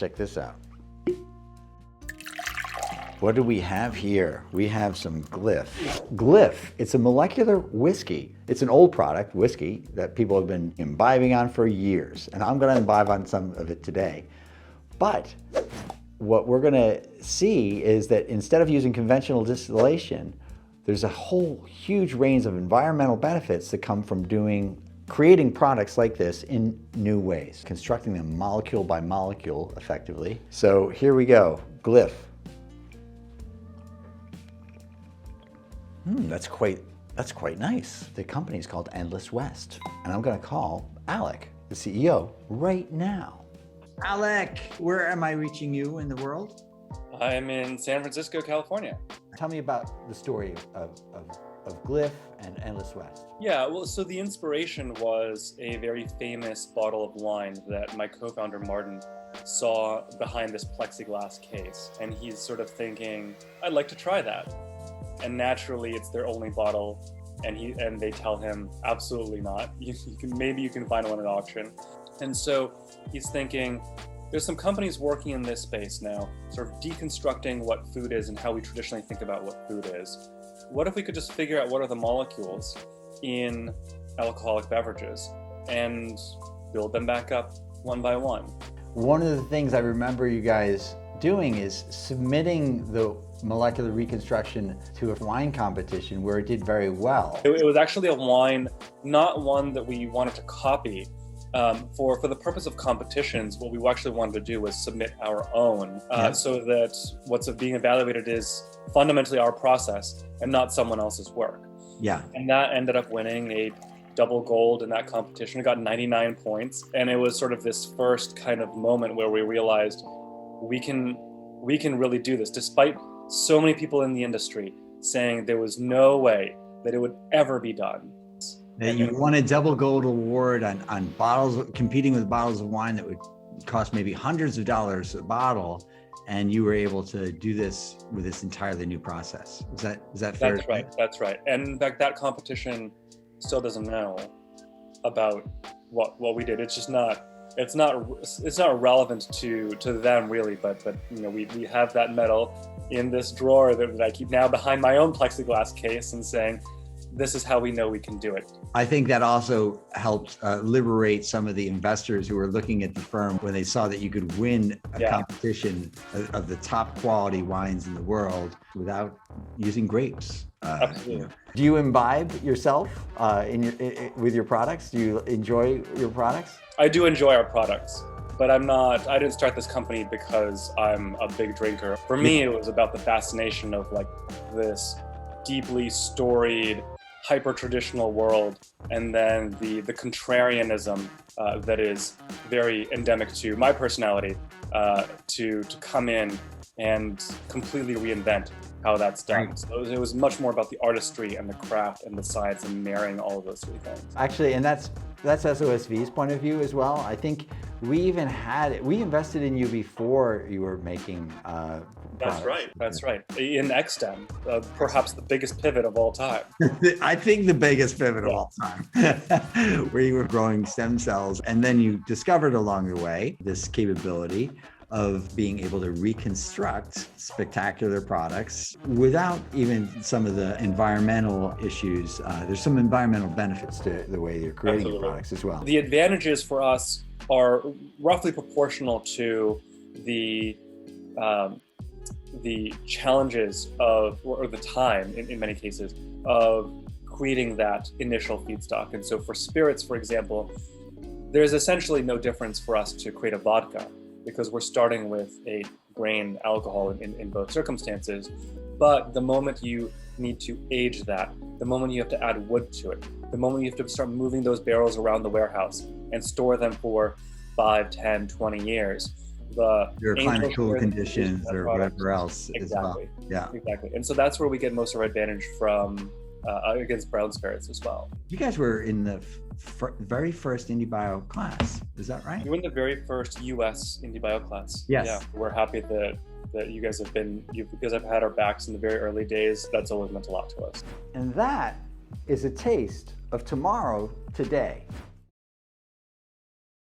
check this out. What do we have here? We have some Glyph. Glyph, it's a molecular whiskey. It's an old product, whiskey, that people have been imbibing on for years. And I'm gonna imbibe on some of it today. But what we're gonna see is that instead of using conventional distillation, there's a whole huge range of environmental benefits that come from creating products like this in new ways, constructing them molecule by molecule effectively. So here we go, Glyph. That's quite nice. The company's called Endless West, and I'm gonna call Alec, the CEO, right now. Alec, where am I reaching you in the world? I'm in San Francisco, California. Tell me about the story of Glyph and Endless West. Yeah, well, so the inspiration was a very famous bottle of wine that my co-founder Martin saw behind this plexiglass case, and he's sort of thinking, I'd like to try that. And naturally, it's their only bottle, and they tell him, absolutely not. Maybe you can find one at auction. And so he's thinking, there's some companies working in this space now, sort of deconstructing what food is and how we traditionally think about what food is. What if we could just figure out what are the molecules in alcoholic beverages and build them back up one by one? One of the things I remember you guys doing is submitting the molecular reconstruction to a wine competition where it did very well. It was actually a wine, not one that we wanted to copy. For the purpose of competitions, what we actually wanted to do was submit our own, so that what's being evaluated is fundamentally our process and not someone else's work. Yeah. And that ended up winning a double gold in that competition. It got 99 points, and it was sort of this first kind of moment where we realized we can really do this, despite so many people in the industry saying there was no way that it would ever be done. That you won a double gold award on bottles, competing with bottles of wine that would cost maybe hundreds of dollars a bottle, and you were able to do this with this entirely new process. Is that fair? That's right. That's right. And in fact, that competition still doesn't know about what we did. It's just not. It's not relevant to them really. But we have that medal in this drawer that I keep now behind my own plexiglass case and saying, this is how we know we can do it. I think that also helped liberate some of the investors who were looking at the firm when they saw that you could win a competition of the top quality wines in the world without using grapes. Absolutely. Do you imbibe yourself with your products? Do you enjoy your products? I do enjoy our products, but I didn't start this company because I'm a big drinker. For me, it was about the fascination of like this deeply storied, hyper-traditional world, and then the contrarianism that is very endemic to my personality, to come in and completely reinvent how that's done. Right. So it was much more about the artistry and the craft and the science and marrying all of those three things. Actually, and that's SOSV's point of view as well. I think we invested in you before you were making That's right. That's right. In XSTEM, perhaps the biggest pivot of all time. I think the biggest pivot of all time, where you were growing stem cells, and then you discovered along the way this capability of being able to reconstruct spectacular products without even some of the environmental issues. There's some environmental benefits to the way you're creating your products as well. The advantages for us are roughly proportional to the challenges or the time, in many cases, of creating that initial feedstock. And so for spirits, for example, there's essentially no difference for us to create a vodka because we're starting with a grain alcohol in both circumstances. But the moment you need to age that, the moment you have to add wood to it, the moment you have to start moving those barrels around the warehouse and store them for 5, 10, 20 years, your climate cool conditions or whatever else. Exactly. As well. Yeah. Exactly. And so that's where we get most of our advantage from against brown spirits as well. You guys were in the very first IndieBio class. Is that right? We were in the very first US IndieBio class. Yes. Yeah. We're happy that you guys have because I've had our backs in the very early days. That's always meant a lot to us. And that is a taste of tomorrow today.